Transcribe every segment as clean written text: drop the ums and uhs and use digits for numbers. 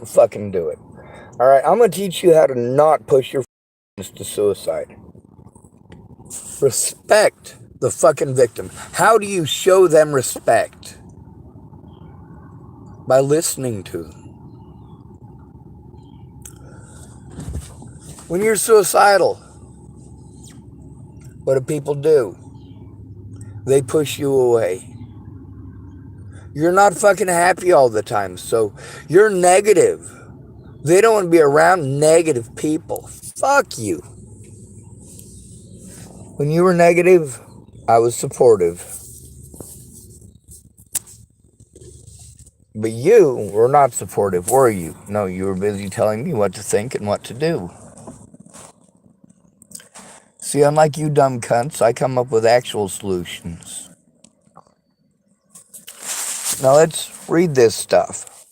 fucking do it. Alright, I'm gonna teach you how to not push your friends to suicide. Respect the fucking victim. How do you show them respect? By listening to them. When you're suicidal, what do people do? They push you away. You're not fucking happy all the time, so you're negative. They don't want to be around negative people. Fuck you. When you were negative, I was supportive. But you were not supportive, were you? No, you were busy telling me what to think and what to do. See, unlike you dumb cunts, I come up with actual solutions. Now let's read this stuff.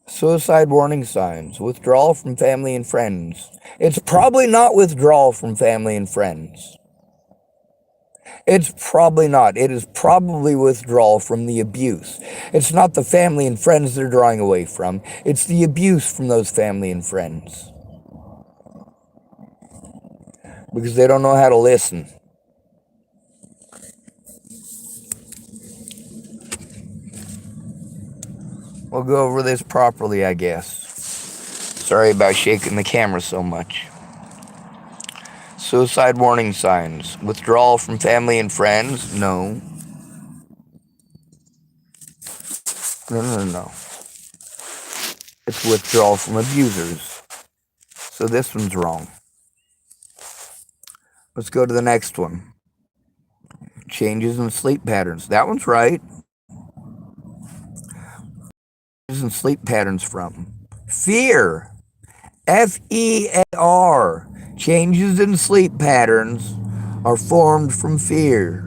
Suicide warning signs. Withdrawal from family and friends. It's probably not withdrawal from family and friends. It's probably not. It is probably withdrawal from the abuse. It's not the family and friends they're drawing away from. It's the abuse from those family and friends. Because they don't know how to listen. We'll go over this properly, I guess. Sorry about shaking the camera so much. Suicide warning signs. Withdrawal from family and friends? No. No. It's withdrawal from abusers. So this one's wrong. Let's go to the next one. Changes in sleep patterns. That one's right. Changes in sleep patterns from fear. F-E-A-R. Changes in sleep patterns are formed from fear.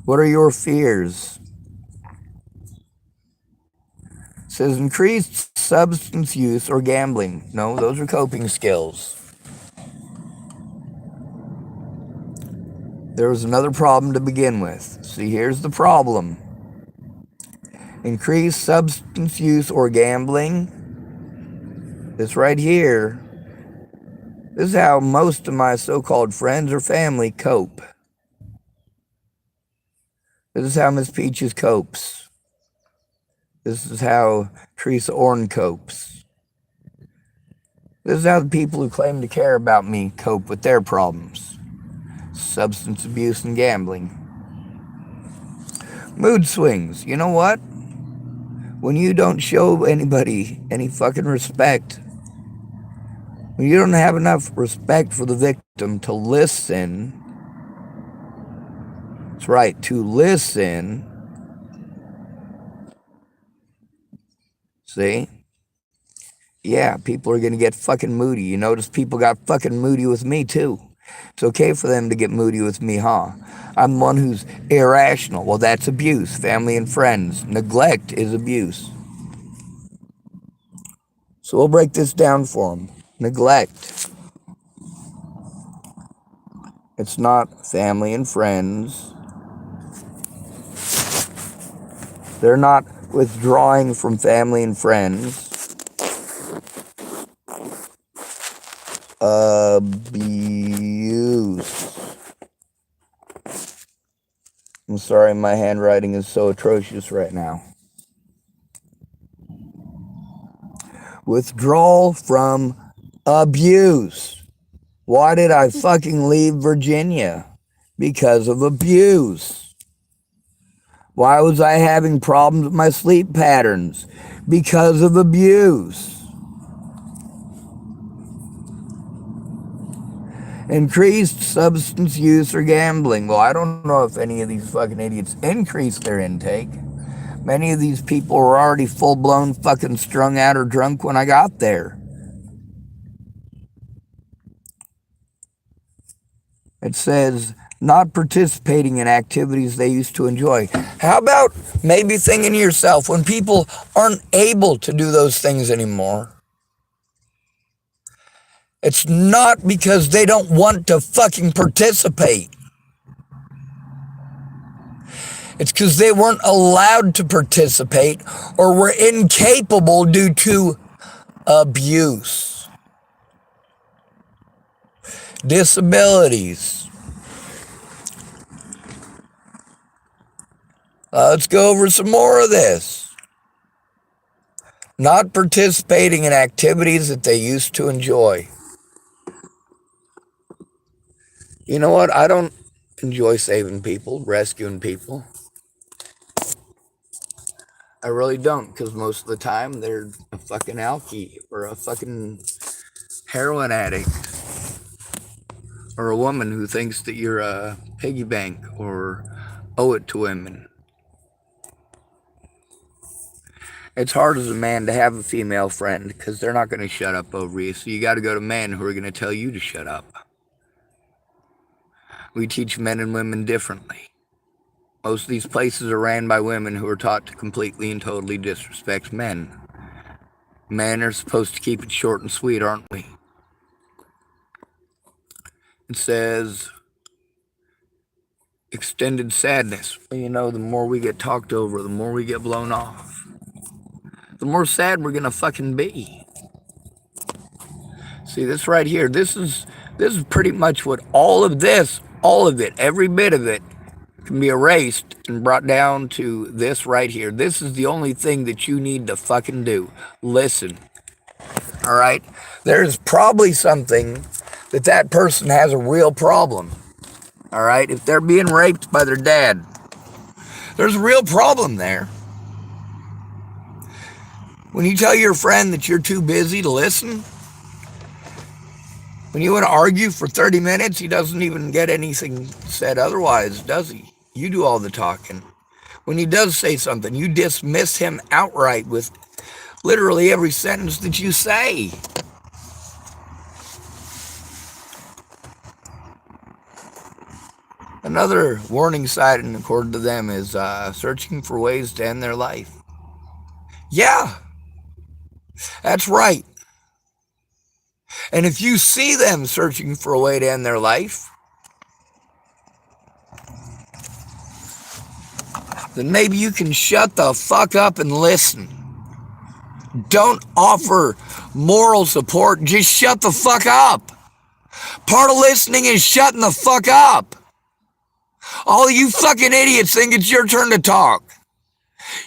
What are your fears? It says increased substance use or gambling. No, those are coping skills. There was another problem to begin with. See, here's the problem. Increased substance use or gambling. This right here. This is how most of my so-called friends or family cope. This is how Miss Peaches copes. This is how Teresa Orn copes. This is how the people who claim to care about me cope with their problems. Substance abuse and gambling. Mood swings. You know what? When you don't show anybody any fucking respect, when you don't have enough respect for the victim to listen, that's right, to listen, see? Yeah, people are going to get fucking moody. You notice people got fucking moody with me too. It's okay for them to get moody with me, huh? I'm one who's irrational. Well, that's abuse. Family and friends. Neglect is abuse. So we'll break this down for them. Neglect. It's not family and friends. They're not withdrawing from family and friends. Abuse. I'm sorry, my handwriting is so atrocious right now. Withdrawal from abuse. Why did I fucking leave Virginia? Because of abuse. Why was I having problems with my sleep patterns? Because of abuse. Increased substance use or gambling. Well, I don't know if any of these fucking idiots increased their intake. Many of these people were already full-blown fucking strung out or drunk when I got there. It says, not participating in activities they used to enjoy. How about maybe thinking to yourself, when people aren't able to do those things anymore, it's not because they don't want to fucking participate. It's because they weren't allowed to participate or were incapable due to abuse, disabilities. Let's go over some more of this. Not participating in activities that they used to enjoy. You know what? I don't enjoy saving people, rescuing people. I really don't, because most of the time they're a fucking alkie or a fucking heroin addict or a woman who thinks that you're a piggy bank or owe it to women. It's hard as a man to have a female friend because they're not going to shut up over you, so you got to go to men who are going to tell you to shut up. We teach men and women differently. Most of these places are ran by women who are taught to completely and totally disrespect men. Men are supposed to keep it short and sweet, aren't we? It says, extended sadness. Well, you know, the more we get talked over, the more we get blown off, the more sad we're gonna fucking be. See, this right here, this is pretty much what all of it, every bit of it, can be erased and brought down to this right here. This is the only thing that you need to fucking do. Listen. All right? There's probably something that person has a real problem. All right? If they're being raped by their dad, there's a real problem there. When you tell your friend that you're too busy to listen, when you want to argue for 30 minutes, he doesn't even get anything said otherwise, does he? You do all the talking. When he does say something, you dismiss him outright with literally every sentence that you say. Another warning sign, according to them, is searching for ways to end their life. Yeah, that's right. And if you see them searching for a way to end their life, then maybe you can shut the fuck up and listen. Don't offer moral support, just shut the fuck up. Part of listening is shutting the fuck up. All you fucking idiots think it's your turn to talk.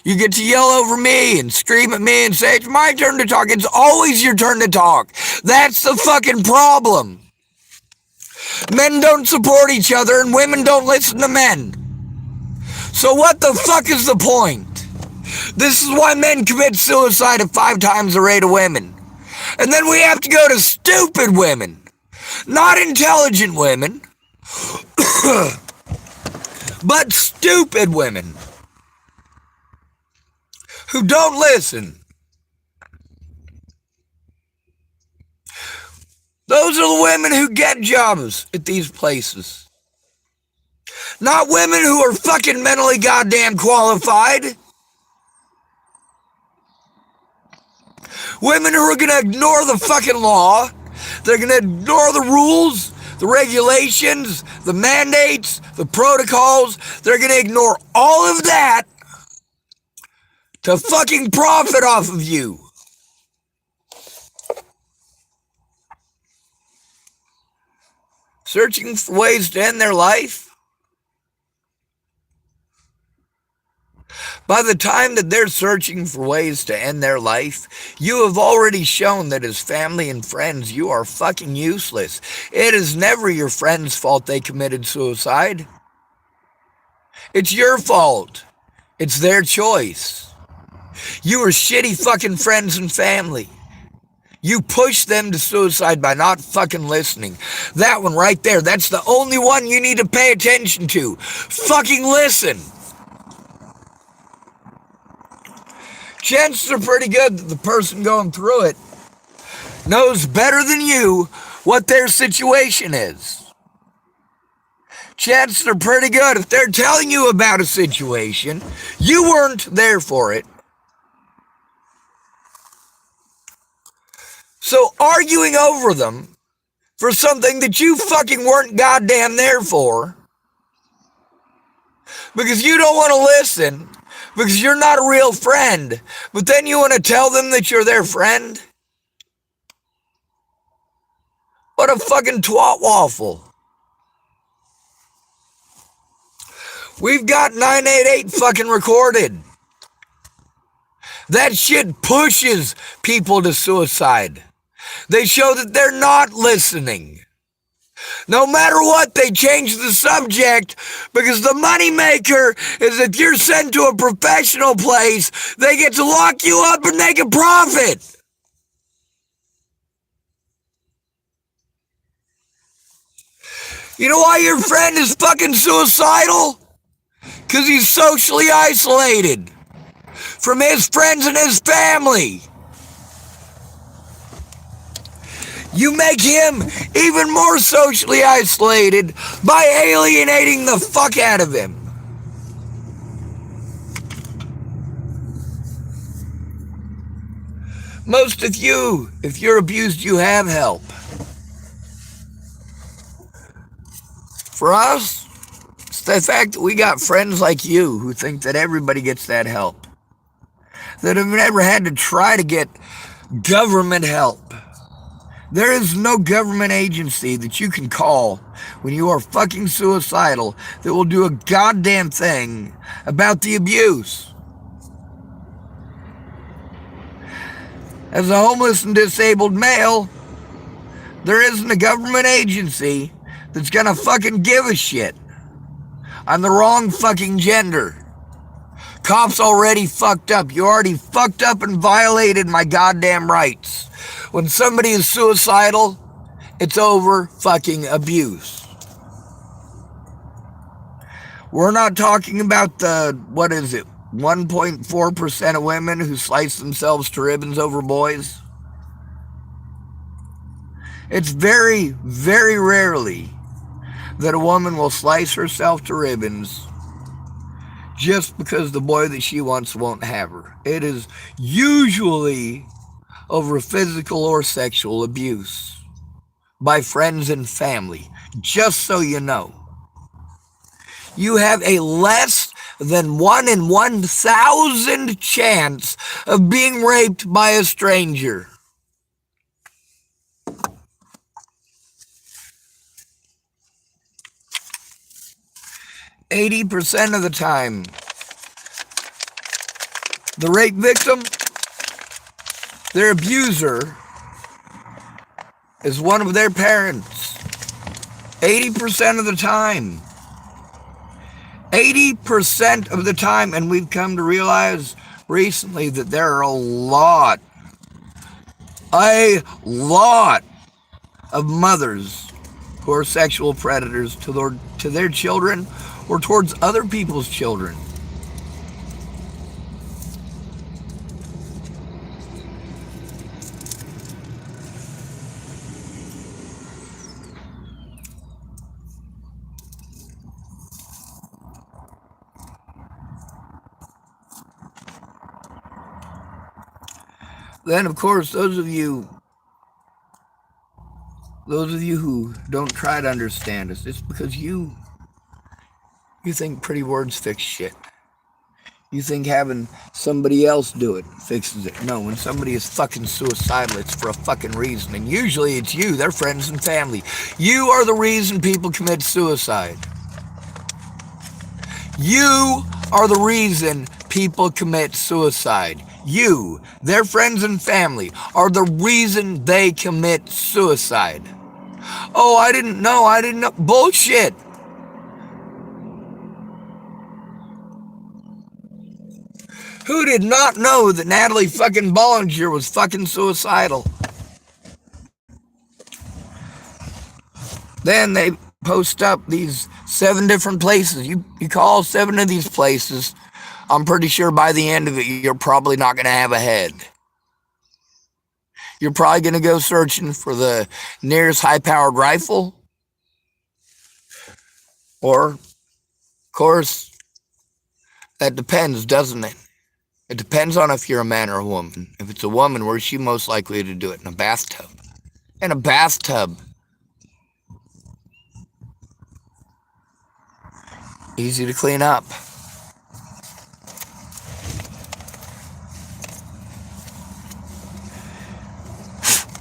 You get to yell over me and scream at me and say, it's my turn to talk. It's always your turn to talk. That's the fucking problem. Men don't support each other and women don't listen to men. So what the fuck is the point? This is why men commit suicide at 5 times the rate of women. And then we have to go to stupid women. Not intelligent women. But stupid women. Who don't listen. Those are the women who get jobs at these places. Not women who are fucking mentally goddamn qualified. Women who are gonna ignore the fucking law. They're gonna ignore the rules, the regulations, the mandates, the protocols. They're gonna ignore all of that to fucking profit off of you. Searching for ways to end their life. By the time that they're searching for ways to end their life, you have already shown that as family and friends, you are fucking useless. It is never your friend's fault they committed suicide. It's your fault. It's their choice. You are shitty fucking friends and family. You push them to suicide by not fucking listening. That one right there, that's the only one you need to pay attention to. Fucking listen. Chances are pretty good that the person going through it knows better than you what their situation is. Chances are pretty good if they're telling you about a situation, you weren't there for it. So arguing over them for something that you fucking weren't goddamn there for because you don't want to listen, because you're not a real friend, but then you want to tell them that you're their friend? What a fucking twat waffle. We've got 988 fucking recorded. That shit pushes people to suicide. They show that they're not listening. No matter what, they change the subject because the moneymaker is if you're sent to a professional place, they get to lock you up and make a profit. You know why your friend is fucking suicidal? Because he's socially isolated from his friends and his family. You make him even more socially isolated by alienating the fuck out of him. Most of you, if you're abused, you have help. For us, it's the fact that we got friends like you who think that everybody gets that help, that have never had to try to get government help. There is no government agency that you can call when you are fucking suicidal that will do a goddamn thing about the abuse. As a homeless and disabled male, there isn't a government agency that's gonna fucking give a shit. I'm the wrong fucking gender. Cops already fucked up. You already fucked up and violated my goddamn rights. When somebody is suicidal, it's over fucking abuse. We're not talking about the, 1.4% of women who slice themselves to ribbons over boys. It's very, very rarely that a woman will slice herself to ribbons just because the boy that she wants won't have her. It is usually over physical or sexual abuse by friends and family, just so you know. You have a less than 1 in 1,000 chance of being raped by a stranger. %80 of the time, the rape victim, their abuser, is one of their parents. 80% of the time. 80% of the time, and we've come to realize recently that there are a lot of mothers who are sexual predators to their children or towards other people's children. Then, of course, those of you who don't try to understand us, it's because you think pretty words fix shit. You think having somebody else do it fixes it. No, when somebody is fucking suicidal, it's for a fucking reason. And usually it's you, their friends and family. You are the reason people commit suicide. You are the reason people commit suicide. You, their friends and family, are the reason they commit suicide. Oh, I didn't know. Bullshit. Who did not know that Natalie fucking Bollinger was fucking suicidal? Then they post up these 7 different places. You call 7 of these places, I'm pretty sure by the end of it, you're probably not going to have a head. You're probably going to go searching for the nearest high-powered rifle. Or, of course, that depends, doesn't it? It depends on if you're a man or a woman. If it's a woman, where's she most likely to do it? In a bathtub. In a bathtub. Easy to clean up.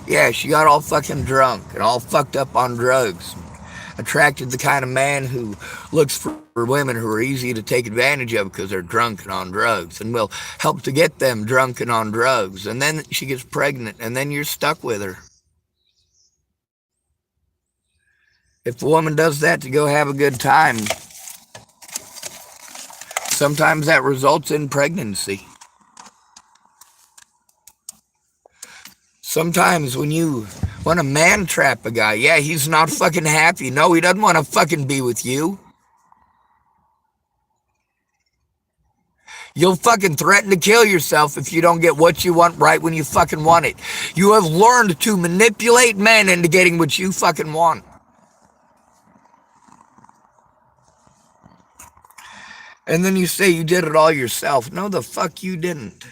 Yeah, she got all fucking drunk and all fucked up on drugs. Attracted the kind of man who looks for women who are easy to take advantage of because they're drunk and on drugs, and will help to get them drunk and on drugs. And then she gets pregnant, and then you're stuck with her. If a woman does that to go have a good time, sometimes that results in pregnancy. Sometimes when a man trap a guy, yeah, he's not fucking happy. No, he doesn't want to fucking be with you. You'll fucking threaten to kill yourself if you don't get what you want right when you fucking want it. You have learned to manipulate men into getting what you fucking want. And then you say you did it all yourself. No, the fuck you didn't.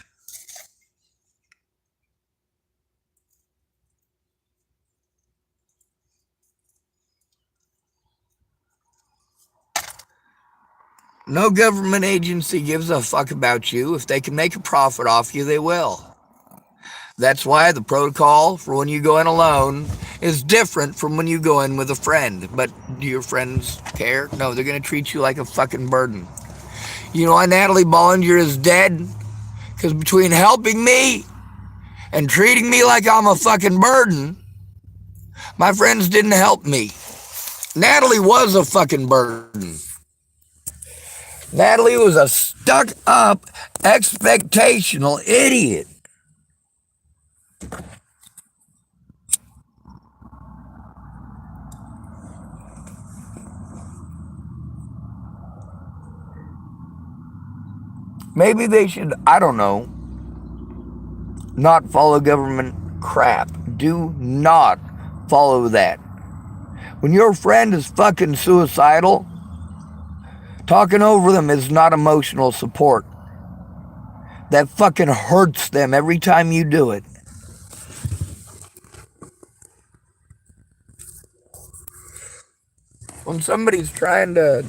No government agency gives a fuck about you. If they can make a profit off you, they will. That's why the protocol for when you go in alone is different from when you go in with a friend. But do your friends care? No, they're going to treat you like a fucking burden. You know why Natalie Bollinger is dead? Because between helping me and treating me like I'm a fucking burden, my friends didn't help me. Natalie was a fucking burden. Natalie was a stuck-up, expectational idiot. Maybe they should, I don't know, not follow government crap. Do not follow that. When your friend is fucking suicidal, talking over them is not emotional support. That fucking hurts them every time you do it. When somebody's trying to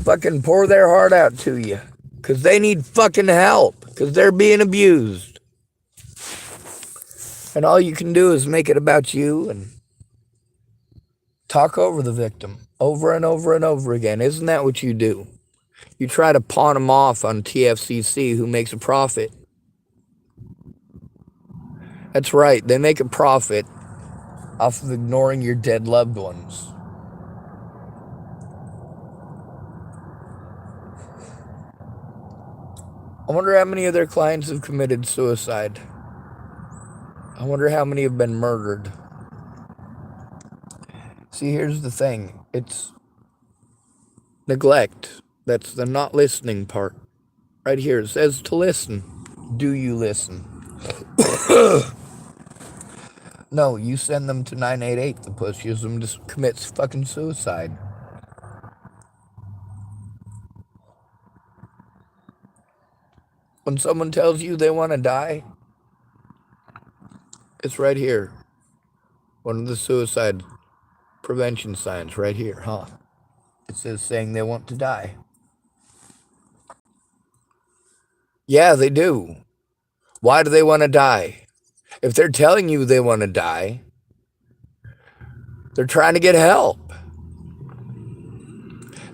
fucking pour their heart out to you because they need fucking help because they're being abused, and all you can do is make it about you and talk over the victim over and over and over again. Isn't that what you do? You try to pawn them off on tfcc, who makes a profit. That's right, they make a profit off of ignoring your dead loved ones. I wonder how many of their clients have committed suicide. I wonder how many have been murdered. See, here's the thing. It's neglect. That's the not listening part. Right here, it says to listen. Do you listen? No, you send them to 988 that pushes them to commit fucking suicide. When someone tells you they want to die, it's right here. One of the suicide prevention signs right here, huh? It says saying they want to die. Yeah, they do. Why do they want to die? If they're telling you they want to die, they're trying to get help.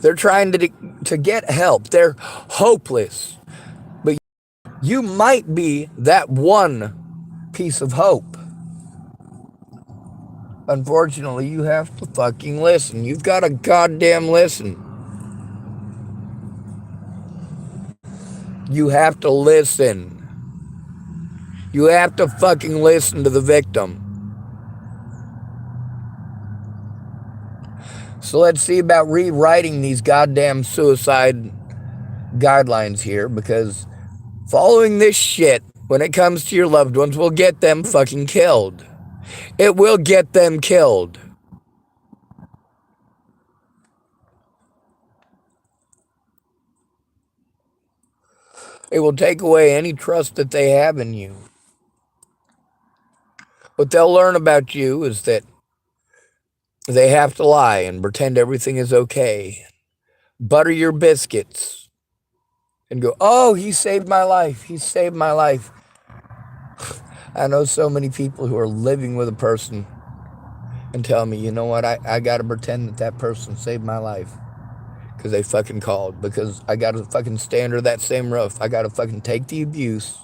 They're trying to get help. They're hopeless. But you might be that one piece of hope. Unfortunately, you have to fucking listen. You've got to goddamn listen. You have to listen. You have to fucking listen to the victim. So let's see about rewriting these goddamn suicide guidelines here, because following this shit when it comes to your loved ones will get them fucking killed. It will get them killed. It will take away any trust that they have in you. What they'll learn about you is that they have to lie and pretend everything is okay. butter your biscuits, and go, oh, he saved my life. He saved my life. I know so many people who are living with a person and tell me, you know what, I got to pretend that that person saved my life because they fucking called, because I got to fucking stay under that same roof. I got to fucking take the abuse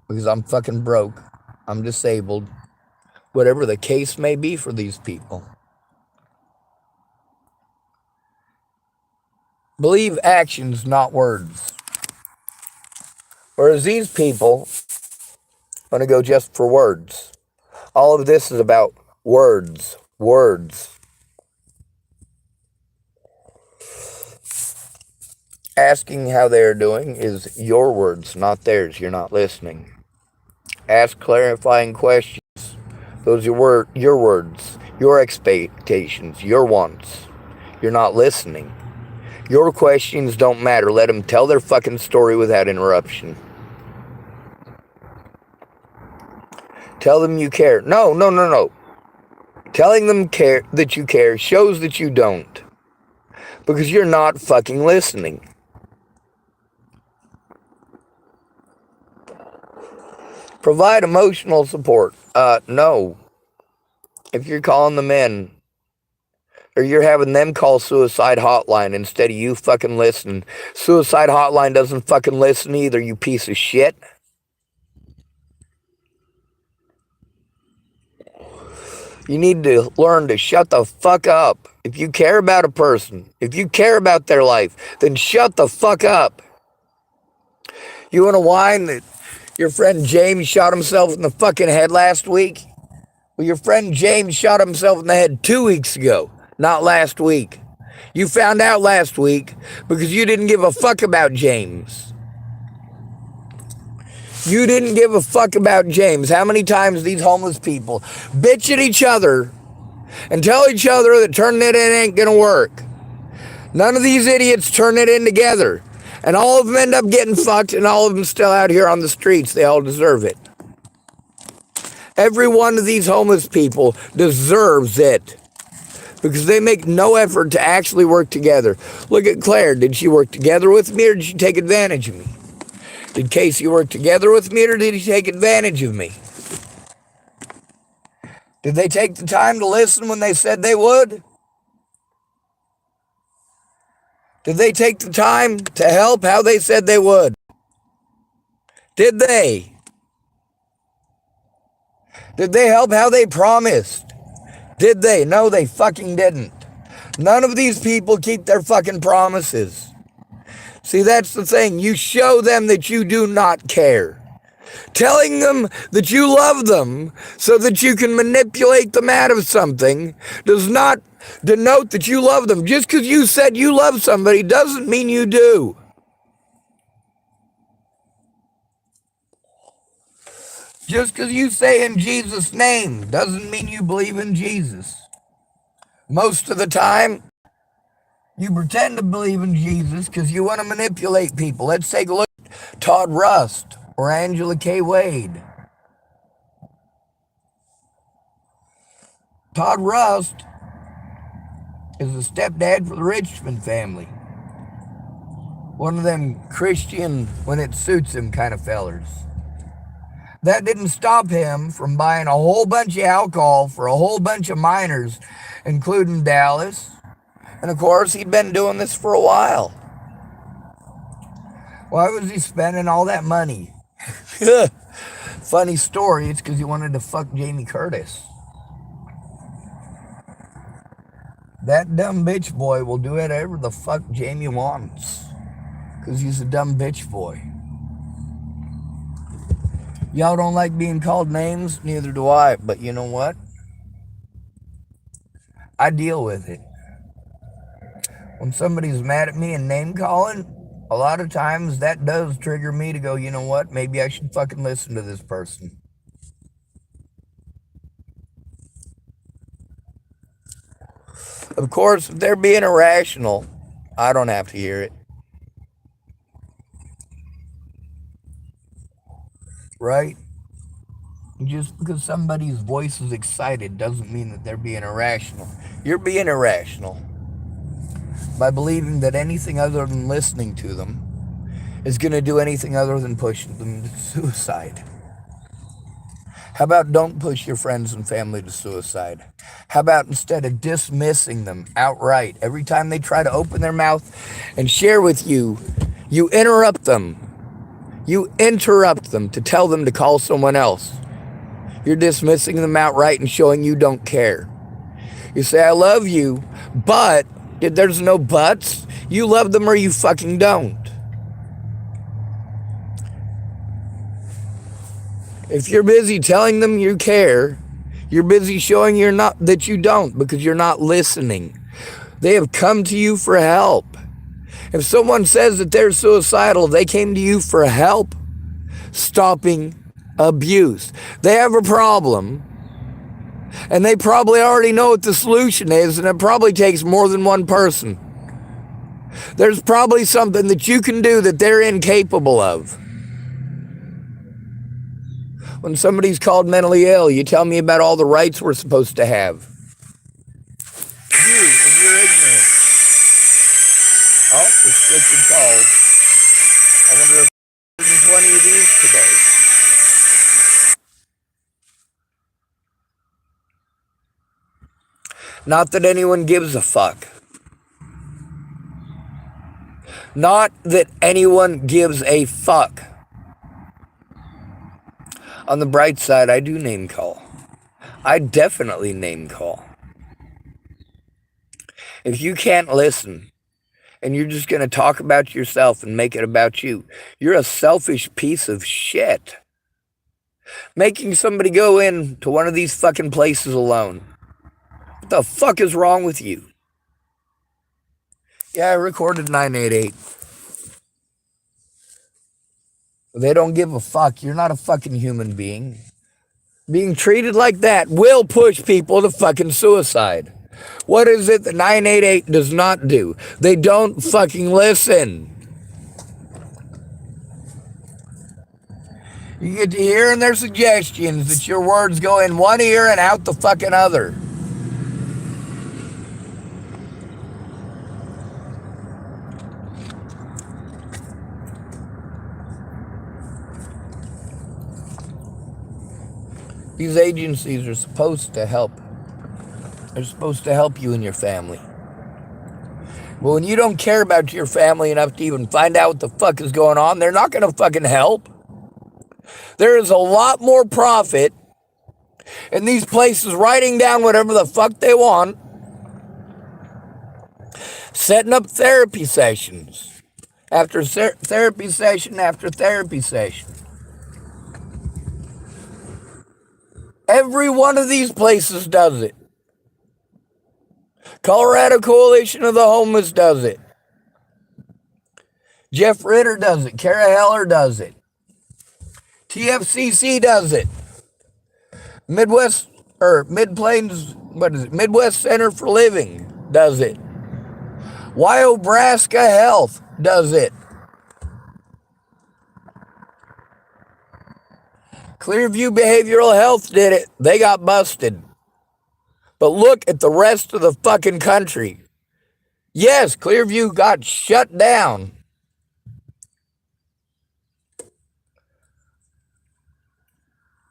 because I'm fucking broke. I'm disabled. Whatever the case may be for these people. Believe actions, not words. Whereas these people want to go just for words. All of this is about words. Words. Asking how they're doing is your words, not theirs. You're not listening. Ask clarifying questions. Those are your words, your expectations, your wants. You're not listening. Your questions don't matter. Let them tell their fucking story without interruption. Tell them you care. No. Telling them that you care shows that you don't. Because you're not fucking listening. Provide emotional support. No. If you're calling them in, or you're having them call suicide hotline instead of you fucking listening. Suicide hotline doesn't fucking listen either, you piece of shit. You need to learn to shut the fuck up. If you care about a person, if you care about their life, then shut the fuck up. You want to whine that your friend James shot himself in the fucking head last week? Well, your friend James shot himself in the head 2 weeks ago, not last week. You found out last week because you didn't give a fuck about James. You didn't give a fuck about James. How many times these homeless people bitch at each other and tell each other that turning it in ain't gonna work. None of these idiots turn it in together. And all of them end up getting fucked, and all of them still out here on the streets. They all deserve it. Every one of these homeless people deserves it. Because they make no effort to actually work together. Look at Claire. Did she work together with me, or did she take advantage of me? Did Casey work together with me, or did he take advantage of me? Did they take the time to listen when they said they would? Did they take the time to help how they said they would? Did they? Did they help how they promised? Did they? No, they fucking didn't. None of these people keep their fucking promises. See, that's the thing. You show them that you do not care. Telling them that you love them so that you can manipulate them out of something does not denote that you love them. Just because you said you love somebody doesn't mean you do. Just because you say in Jesus' name doesn't mean you believe in Jesus. Most of the time, you pretend to believe in Jesus because you want to manipulate people. Let's take a look at Todd Rust or Angela K. Wade. Todd Rust is a stepdad for the Richmond family. One of them Christian, when it suits him kind of fellers. That didn't stop him from buying a whole bunch of alcohol for a whole bunch of minors, including Dallas. And of course, he'd been doing this for a while. Why was he spending all that money? Funny story, it's because he wanted to fuck Jamie Curtis. That dumb bitch boy will do whatever the fuck Jamie wants. Because he's a dumb bitch boy. Y'all don't like being called names? Neither do I. But you know what? I deal with it. When somebody's mad at me and name calling, a lot of times that does trigger me to go, you know what? Maybe I should fucking listen to this person. Of course, if they're being irrational, I don't have to hear it. Right? Just because somebody's voice is excited doesn't mean that they're being irrational. You're being irrational. by believing that anything other than listening to them is going to do anything other than push them to suicide. How about don't push your friends and family to suicide? How about instead of dismissing them outright, every time they try to open their mouth and share with you, you interrupt them. You interrupt them to tell them to call someone else. You're dismissing them outright and showing you don't care. You say, I love you, but there's no buts. You love them or you fucking don't. If you're busy telling them you care, you're busy showing that you don't, because you're not listening. They have come to you for help. If someone says that they're suicidal, they came to you for help stopping abuse. They have a problem, and they probably already know what the solution is, and it probably takes more than one person. There's probably something that you can do that they're incapable of. When somebody's called mentally ill, you tell me about all the rights we're supposed to have. You, in your ignorance. Oh, we're switching calls. I wonder if 120 of these today. Not that anyone gives a fuck. Not that anyone gives a fuck. On the bright side, I do name call. I definitely name call. If you can't listen, and you're just going to talk about yourself and make it about you, you're a selfish piece of shit. Making somebody go in to one of these fucking places alone. What the fuck is wrong with you? Yeah, I recorded 988. They don't give a fuck. You're not a fucking human being. Being treated like that will push people to fucking suicide. What is it that 988 does not do? They don't fucking listen. You get to hearing their suggestions that your words go in one ear and out the fucking other. These agencies are supposed to help. They're supposed to help you and your family. But when you don't care about your family enough to even find out what the fuck is going on, they're not going to fucking help. There is a lot more profit in these places writing down whatever the fuck they want, setting up therapy sessions after therapy session after therapy session. Every one of these places does it. Colorado Coalition of the Homeless does it. Jeff Ritter does it. Kara Heller does it. TFCC does it. Midwest Center for Living does it. Wyobraska Health does it. Clearview Behavioral Health did it. They got busted. But look at the rest of the fucking country. Yes, Clearview got shut down.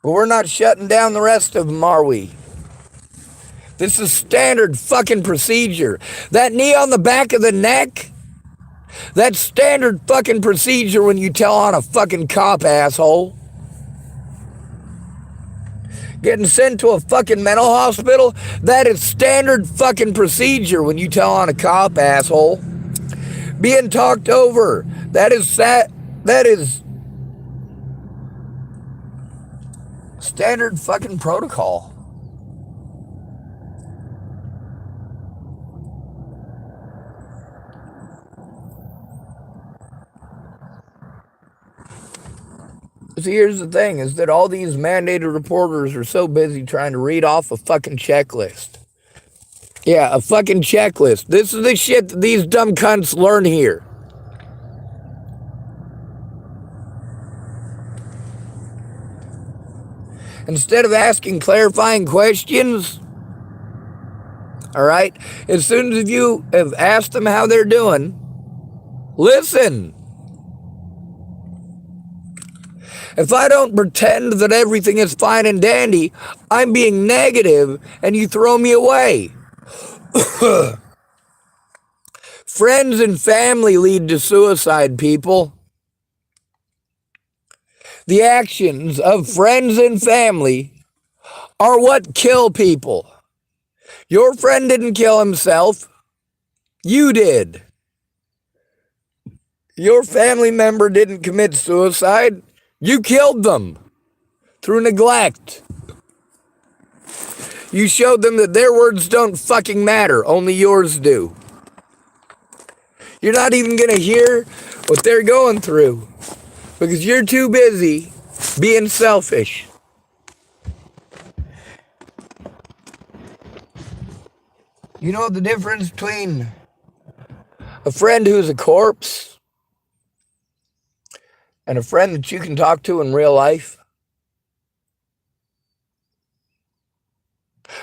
But we're not shutting down the rest of them, are we? This is standard fucking procedure. That knee on the back of the neck, that's standard fucking procedure when you tell on a fucking cop, asshole. Getting sent to a fucking mental hospital, that is standard fucking procedure when you tell on a cop, asshole. Being talked over, that is standard fucking protocol. See, here's the thing, is that all these mandated reporters are so busy trying to read off a fucking checklist. Yeah, a fucking checklist. This is the shit that these dumb cunts learn here. Instead of asking clarifying questions, All right? As soon as you have asked them how they're doing, listen. If I don't pretend that everything is fine and dandy, I'm being negative and you throw me away. Friends and family lead to suicide, people. The actions of friends and family are what kill people. Your friend didn't kill himself. You did. Your family member didn't commit suicide. You killed them through neglect. You showed them that their words don't fucking matter, only yours do. You're not even gonna hear what they're going through because you're too busy being selfish. You know the difference between a friend who's a corpse and a friend that you can talk to in real life?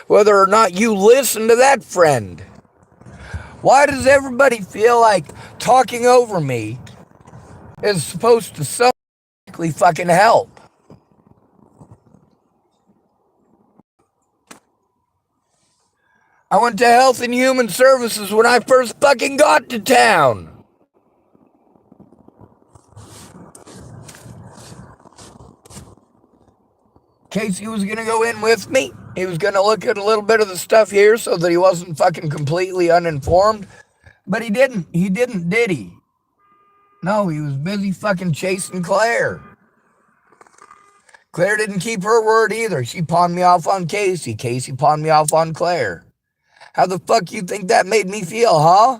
Whether or not you listen to that friend. Why does everybody feel like talking over me is supposed to so fucking help? I went to Health and Human Services when I first fucking got to town. Casey was going to go in with me. He was going to look at a little bit of the stuff here so that he wasn't fucking completely uninformed. But he didn't. He didn't, did he? No, he was busy fucking chasing Claire. Claire didn't keep her word either. She pawned me off on Casey. Casey pawned me off on Claire. How the fuck you think that made me feel, huh?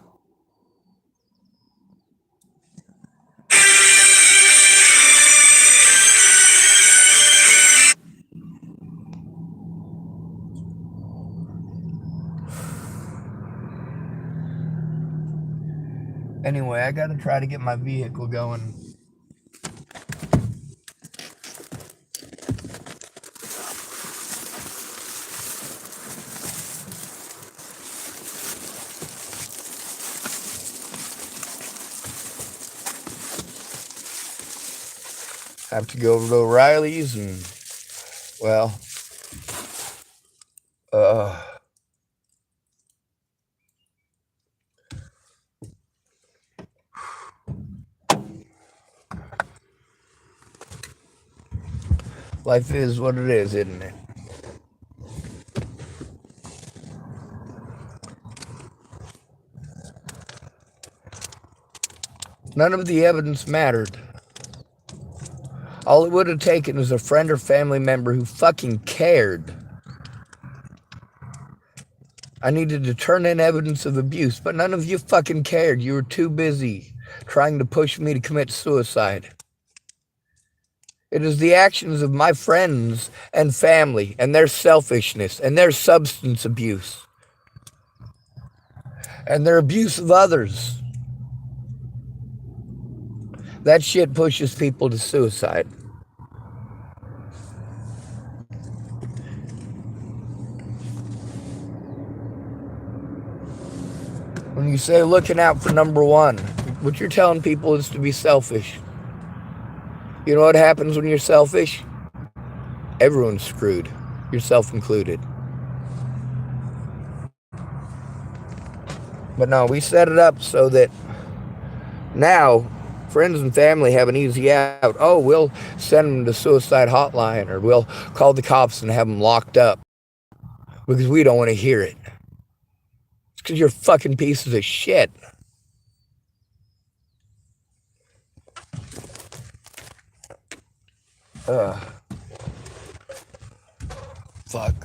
Anyway, I gotta try to get my vehicle going. Have to go over to O'Reilly's and, well, life is what it is, isn't it? None of the evidence mattered. All it would have taken was a friend or family member who fucking cared. I needed to turn in evidence of abuse, but none of you fucking cared. You were too busy trying to push me to commit suicide. It is the actions of my friends and family and their selfishness and their substance abuse and their abuse of others. That shit pushes people to suicide. When you say looking out for number one, what you're telling people is to be selfish. You know what happens when you're selfish? Everyone's screwed, yourself included. But no, we set it up so that now friends and family have an easy out. Oh, we'll send them to suicide hotline, or we'll call the cops and have them locked up because we don't want to hear it. It's because you're fucking pieces of shit. Fuck.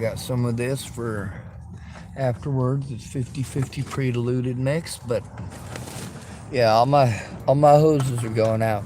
got some of this for afterwards. It's 50-50 pre-diluted mix, but yeah, all my hoses are going out.